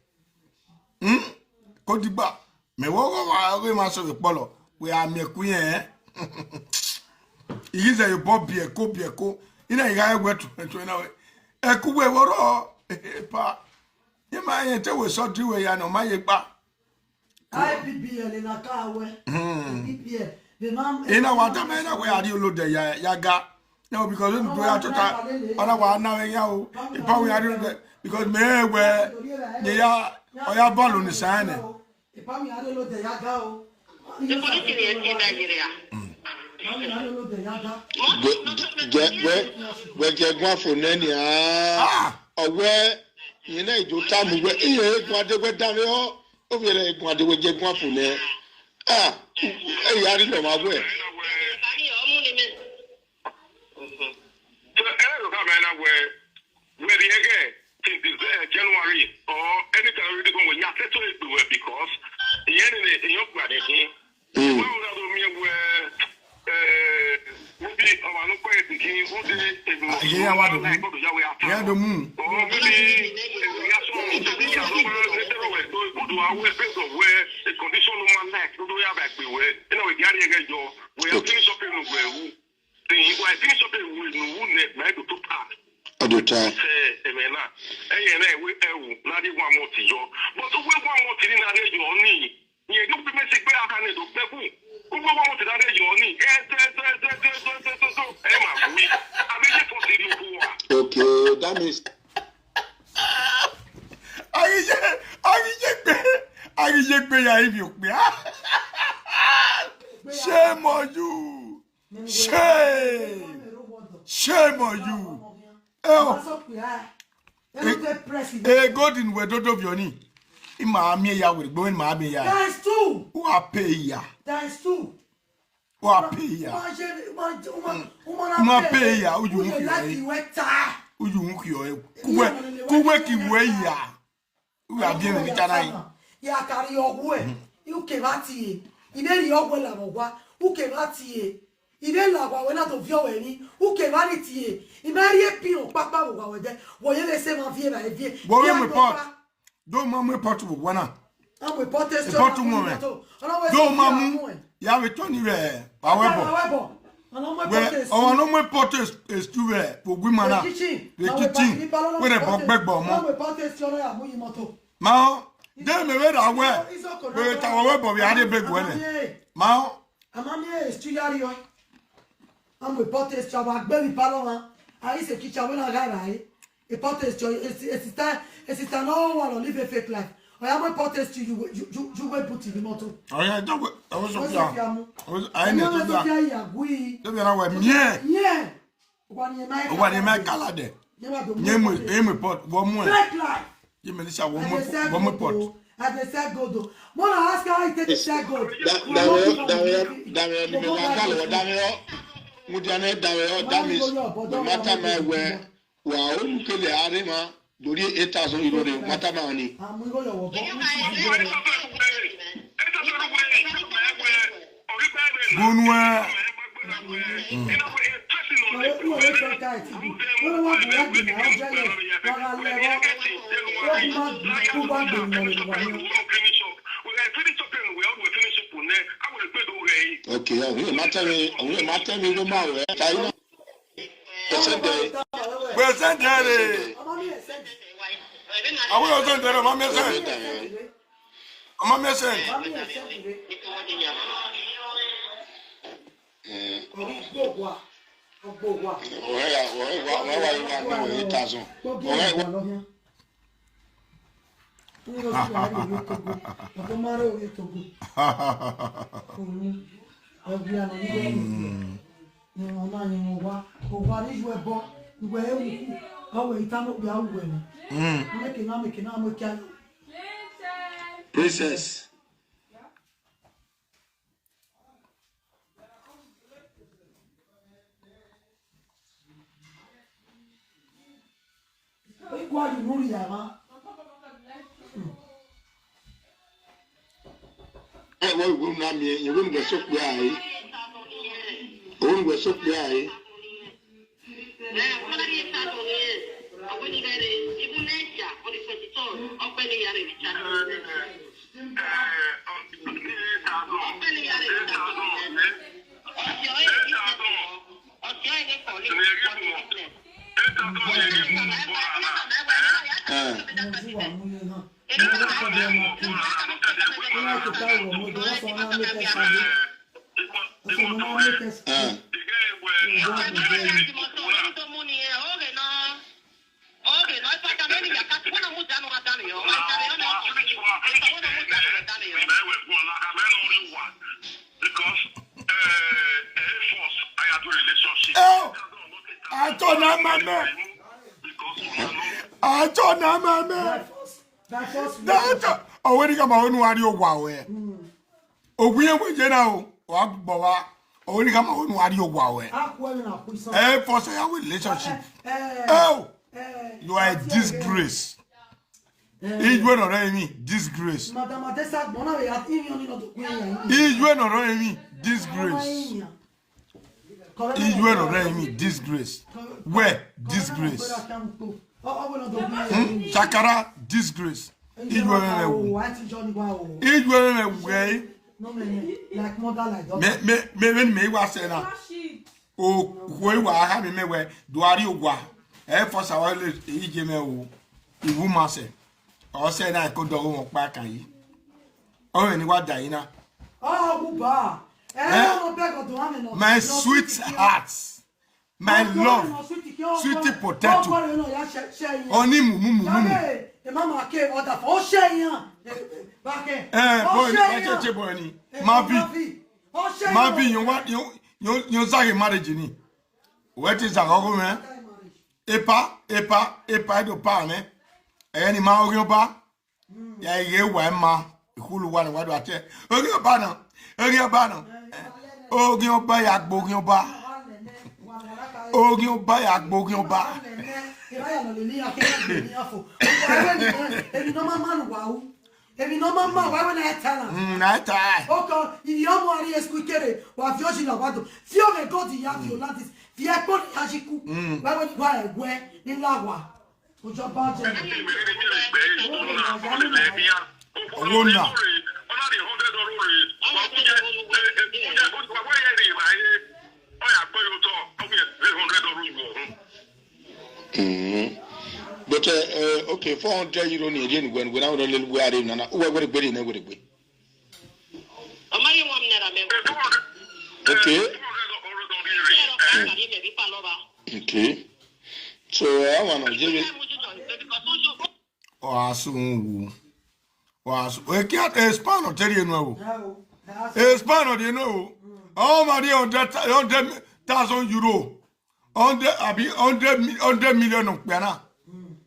ko digba me wo wa we ma so ipolo we ameku yen iyize yo bobi eko ina iga egwetu na we eku we woro pa yema yen te we so diwe ya no ma ye gba IPPL in a car where IPPL. The mom ina wata me na we ari olode ya ga no because we do ya tota ona wa na ya o ipa we ari because me we ye ya oya ball ni sane ipa mi ari olode ya ga o The police in Nigeria. We get one for Nany. Aware, you know, you tell me where you want to go down here. Over there, want to get one for there. Ah, I didn't know my way. Where the again since January or anytime we go when you have to do it because the enemy in your planet. Yeah, the moon. Okay, that means Shame on you. Shame on you. God in we don't of your knee. Ima me ya will go in my me ya. Times 2. Who are pay ya? Times 2. Who are pay ya? Ma pay ya. Who you who you kuwe ki we ya. Who are bien with an ya carry your way. You came at ye. You know your well of who came at ye. You know, when out of your any who came at it ye. You marry a pin of papa over there. What you say, my fear, my dear. What you report? Don't mamma report to one. I'm reported to moment. Don't mamma. Ya return here. However, our normal porters is to wear for women. The kitchen with a bug bomb. Mao, then we read our way. But our web, we had a big one. Mao, I'm here, it's 2 years. I'm reported to our baby parlor. I is a kitchen when I got a porters to it's an all one or live a fake life. I am reported to you will put in the motto. I don't I was I know that. We Yeah. One in my calade. Name report one more. You may say one more pot. I just said go do. Mona ask how I take the said go. Damn, wow, kill the arima, do the 8,000 euro, Matamani. Gunwa. Okay, I'm not telling you more. Well, send daddy. I will send that. I'm a message. Ogbowa. Ogbowa. Princess. Igual de Núria, lá. Well, we'll not be, you wouldn't get so clear. Wouldn't get so clear. Oh, when you come on, what you wow? Oh, we are with you now. What Boa? Oh, when you come on, what you wow? For say relationship. Oh, you are a disgrace. He went on me, disgrace. He went on me, disgrace. He went on me, disgrace. Where? Disgrace. Shakara, disgrace. He went away. Like mother like that. Me was saying, oh, who I have me where do I you go? For our he gave me a woman say, or said I could go back and ye. Oh, and what Diana? Oh, Buba. My sweetheart, my love, sweetie potato. Only mumu. Mama came order for share. Mavi, you want you say marriage ni. What is that man? Epa do pa me. Any ma ogun ba. Ya ye wa ma. Ikulu wa wa do ate. Ogun ba na. Ogun ba ya gbogun ba. Ogun ba ya gbogun ba. Ebi no mama wa we na tell am. Na ta. Oko, if you want to esquikere, wa fi oji na wado. Fi o me go di ya fi o lantis. Fi e ko ya jiku. Wa we wa egwe ni lawa. Ojo ba je. Wona. But okay, 400 euro ni again when I don't little way in na where the bed na where the bed. Okay. Okay. So I want to give you. We can't expand on tell you no. Expand on you know. Oh my dear, 100,000 euro. 100 million of piano.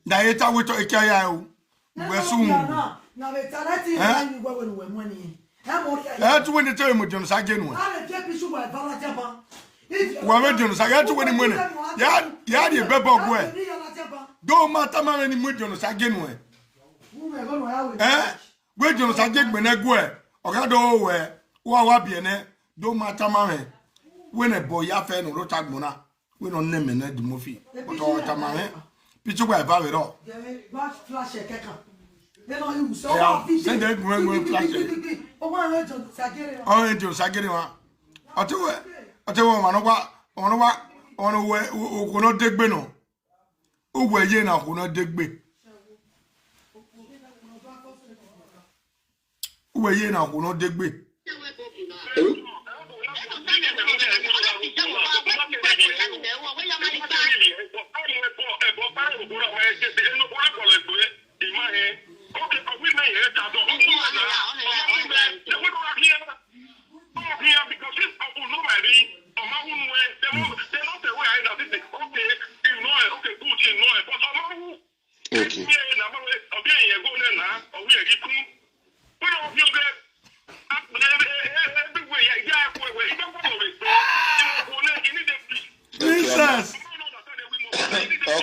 Na yeta weto ekaya o. We soon. Na betalati ni gwa we money. To win the time with John Sagan. I get bisu wa balata ba. Wa John Sagan to win money. Ya the bebo gwe. Do matter man ni with John Sagan we. We John Sagan gbe na gwe. Oga do we. Wa biene. Do matter man. When a boy ya fe no rotagbona. We don't name na di mofi. But o tama Pichu kwa eba wero. Flash keka. They don't use so send them when flash. Oh, John Sagiri wa. Atewo ono we okono degbe no. Ogwe ye na okono degbe. Ogwe ye na okono degbe.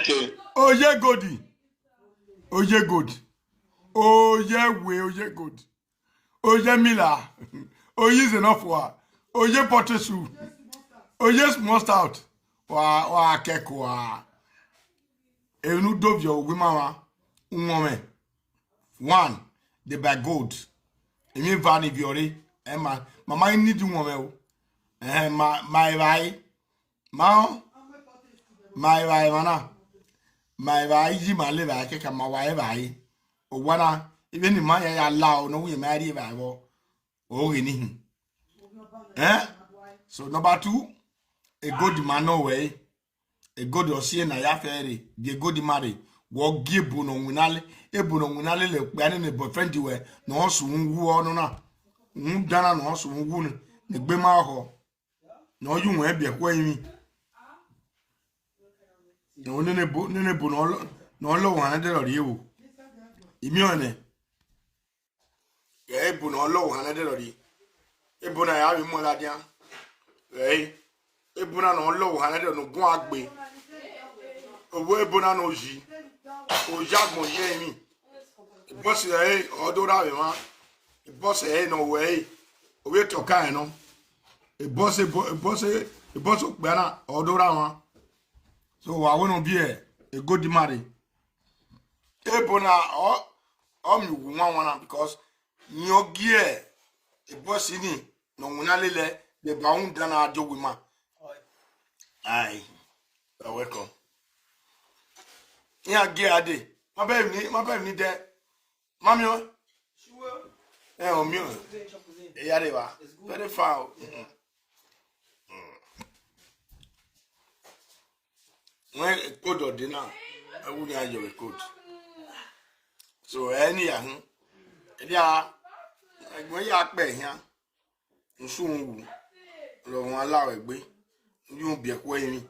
Okay. Oye Godi. Oye good. Oye we oye good. Oye Mila. Oye Zenofwa. Oye Potesu. Oye small stout. Wa kekwa. Enu dovyo wimawa. Unwome. One. They buy gold. Emi vani viore. Emma. Mama need unwome o. My vai. Mao. My vai mana. My vai ji ma le vai ke ma vai vai. O wana even the man ya allow no we marry vai wo. O ni. So number 2, a good man no way. A good osie na ya fere. The good marry. Wo gibu no winale. Ebu no winale le gba ni boyfriend we no so nwu onu na. Dana no so nwu ni gbe ma ho. No yu won e bi ekwo yin. No nene bu no lo wan de lori ewo. Imi one. E bu no lo wan de lori. E bu na ya bi mo la dia. E bu na no lo wan de no gun agbe. Owo e bu na no ji. O jagmo ye mi. E boss e odora be ma. E boss e no we. O we to kan no. E boss gbe na odora wa. So I want to be a good marry. Ebona mi wana because nyo gie e boss ni no munalele the bound dana ajo wima. Aye. You're welcome. Yeah, gie ade. My baby ni there. Mami o. Sure. O mi o. E ya de wa. Very far. When a code or dinner, I wouldn't have your code. So, any young, yeah, when you are paying here, and soon you won't allow it, you won't be acquainted.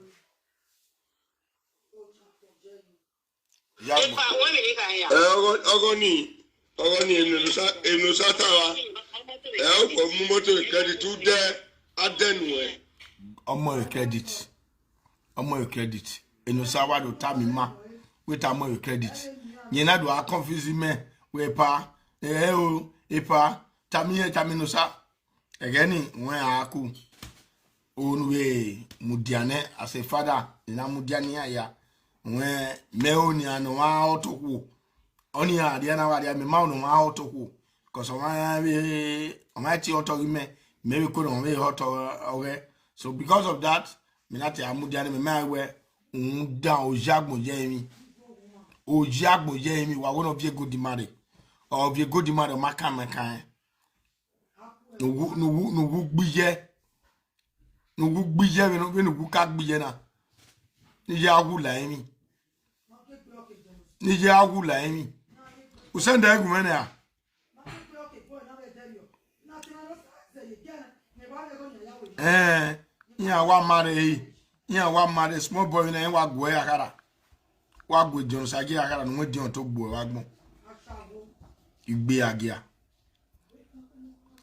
Ogoni Enosatawa. Elko Mumoto credit to there at Denway. Omo credit. Omo credit. Enosawa do tami ma. Wait amo credit. Nyena do a confuse me. We pa. Epa. Tami no sa. Again, when aku. Onwe mudiane as a father. Na mudiane ya. When meoni ano wa otoku. Oni ya diana wa dia me ma no ma otoku. Cause on ti otoku me. Maybe could on we hot okay. So because of that, minati amudiane me ma we down ojagbo jemi. Ojagbo jemi wa one of your good marry. Or of your good marry makan. No gbije. No gbije we no ka gbije na. Ni ya hu la emi. Ni ya hu la emi. Usenda egu mene a. Yeah, one marry small boy na wa gbo akara. Wa gbo John Sagi akara no di on to gbo wa gbon. Igbe agia.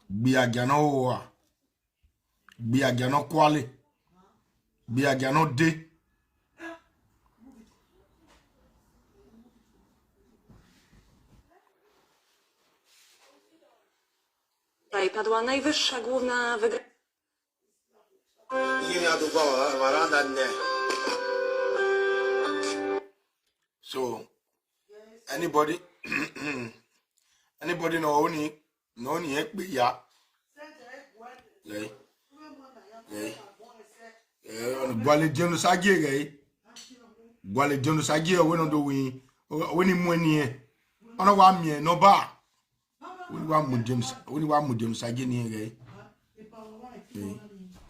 Gbe agia no wa. Gbe agia no kwale. Gbe agia no de. Padła najwyższa główna wygrana. So anybody no ni ekpe ya. Gwale John Sagi gay. Gwale John Sagi we no do we ni mu ani e. Ona wa mi no ba. We wa mu John Sagi ni gay.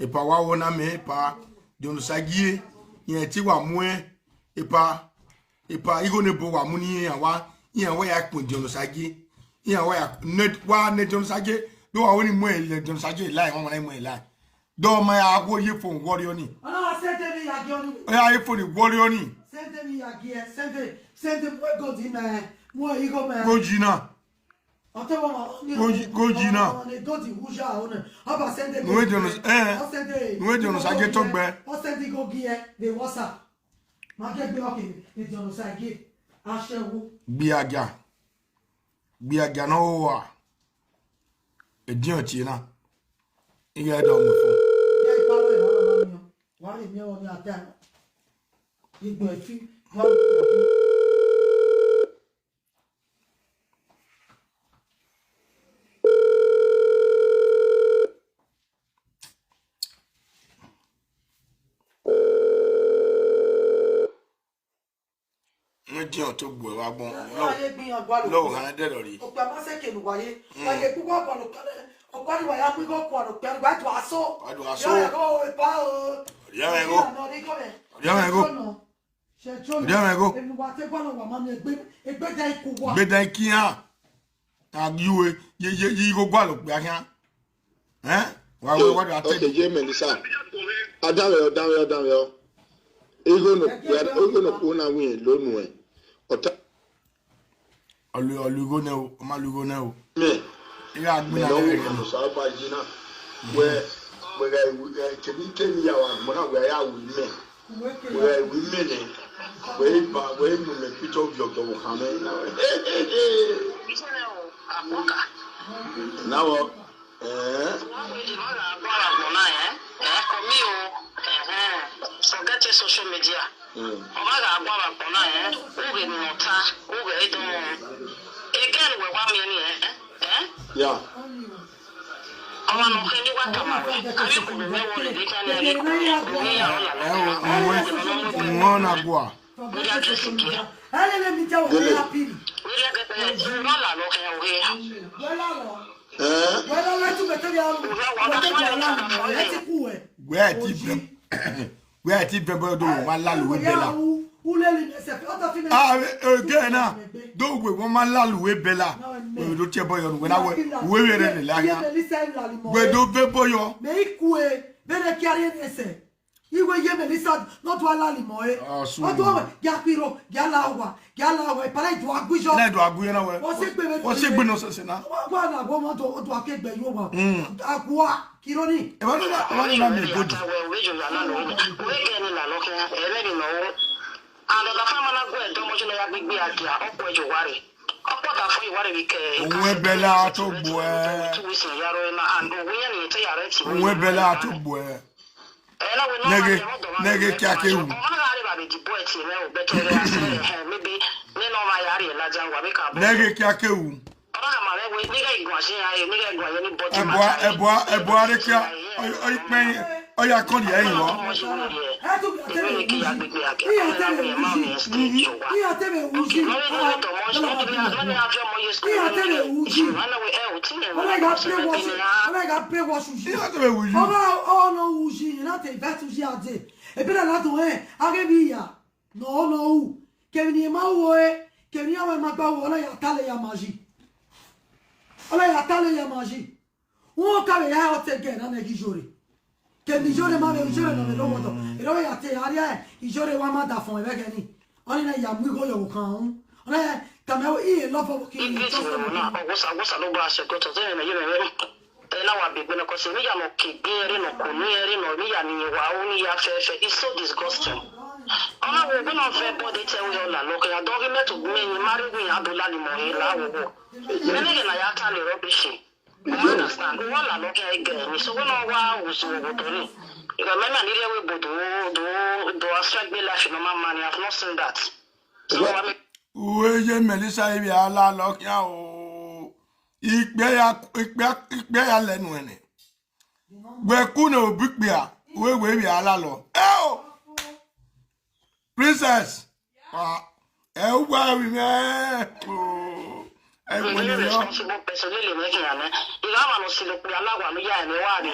Epa wa wona me pa John Sagi yen ti wa mu epa igo ne bo wa mu ni awa yen wa ya kun John Sagi yen wa ya ne John Sagi do wa woni mu e John Sagi lai won na mu e lai do ma ya go ye phone warrior ni ona send me ya gioni ya ye phone warrior ni send me ya gie send me go di na mo igo me go jina go jina go di huja ona aba send me no John Sagi to gbe o send go gie the WhatsApp Ma get be okay. It's on the side give. I share who. Biaga no wa. Edion ti na. Iye do mo fun. Yeah, palo e wala na mi. Wala mi o ni ata. Igbo efi. Edion to gbo wa gbon. Wáyé gbìyàn gba Lo han de lori. O pe ma se ke lu wáyé. Wáyé ku gba lo kan. O pa ni wáyé mu go ko lo pe gba to aso. Adu aso. Ya go e pa o. Ya me go. No ni ko me. Ya me go. Ya me go. Emi wa te gba lo wa ma mi egbe da iku wa. Gbe dan ki han. Agiwe ye go gba lo pe han. Wa do ate. Okay, je Melissa. Adawe. Ego no kuna win lo nu e. Ota Olugo ne o, ma lugo ne o. me. Ira gbe na No le. we so ba jina. We tell ya wa mo na we ya we me. We me ne. We mu me picture of your go come na. Now Forget your social media. Omaga agwa akona uge nota, uge edo. Again we wa me yeah. Ama no kendi wa kama we. Abi ku me wo le dika na ni. Ngona gwa. We ya kesikia. Ale le mi jawo le happy. We ya ke no la lo ke we. Wala lo. Wala la tu beto ya lu. Wala ti ku e. Where ti bebo do wa laluwe bela. Ulele ne se ota fi me. Again na. Do we won ma laluwe bela. We do che boyo we na we re le la ya. We do bebo yo. Me ikue, bene ki ari ne se. Iwe ye Melissa not wala limo e. Odo ya piro, ya lawa, para do agujo. Na do aguyo na we. O se gbe no se na. Wa na go mo do akegbe yo wa. Agua kironi. E wa na me go. We jo ya na lo. We ke ni la lo ke e le ni no. Ando da fama na go e do mo jo ya gbigbe adia, opo e jo ware. Opo da fo iware bi ke. Onwe bela to gbo e. Tu wi yaro na and we ye ni te yare ti. Onwe bela to gbo e. Nege kya ke wu. Nege kya ke wu. Ebo are kya oy pen oya kon ye yin wo. Che di giorno ma un giorno non lo voto e lo ya te aria I giorno wa ma da fon e be ni oni na ya mu go yo kan ona ta me I lo fo ki na ogosa lo gba se ko to te na yere e la wa be gbe na ko se mi ya no ke gbe no ko ni ere no mi ya ni wa o ni ya fe it's so disgusting ona we be no fe body te we la lo ka do me to me ni mari gun ya do la ni mo e la wo go me ne na ya ta le rubbish. I understand. Wahala no ke again. So when I was over to me, if I remember the way do affect me life no man, I have not seen that. So I Oye Melissa ibi ala lo ya o. Ikpe ya lenu ene. Gbe ku na obikpe a, we bi ala lo. Princess. Wa wi me. responsible person really making an you have no silly alawa no ya ni wa ni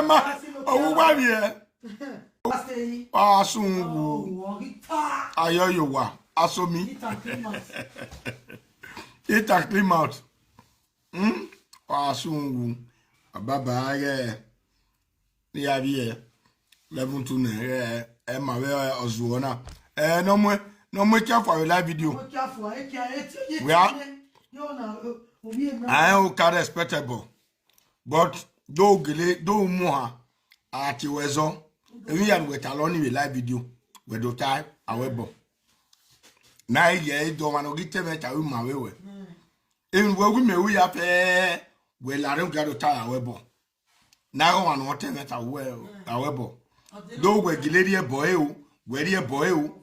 ma o wa bi e asungu ayoyo wa asomi ita clean out asungu baba ye ni ya bi e 11 to 9 e ma we ozuona no mo kia for live video we are I am respectable but do gele do muha ati wezo emi ya we talo ni live video we do type awebo na ye do mano gite meta we ma wewe en we me we ya pe we la re gado ta awebo na go wan wote meta we awebo do we gele rie boy o we rie boy o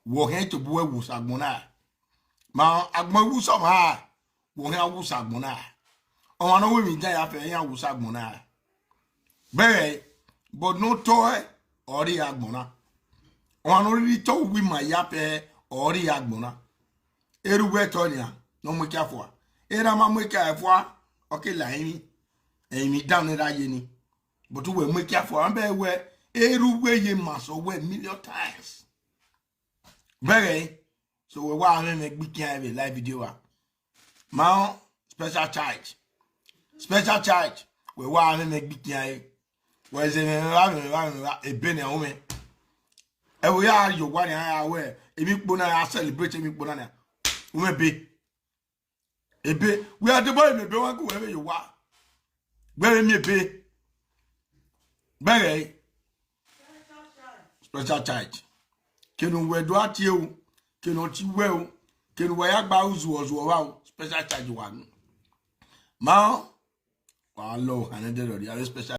wo hen to bu ewu sagbona ma agbon ewu so ma wo hen ewu sagbona on no we mi ja ya fe yan ewu sagbona be but no toy ori agbona on no ri to we ma ya fe ori agbona eruwe to ni no mo kiafo era ma mo kiafo okay la emi down ra ye ni but we mo kiafo an be we eruwe ye ma so we million times very so we wa me gbiki have live video ma special charge we wa me gbiki have we ze me wa e be ni o me e we ya yo wa ni ya we emi po na ya celebrate emi po na na o me be ebe we are the boy me be wa ku we yo wa very me be very special charge kenu we do atie o kenu ti we o kenu we agba uzu wa o special charge wa ma wa lo another special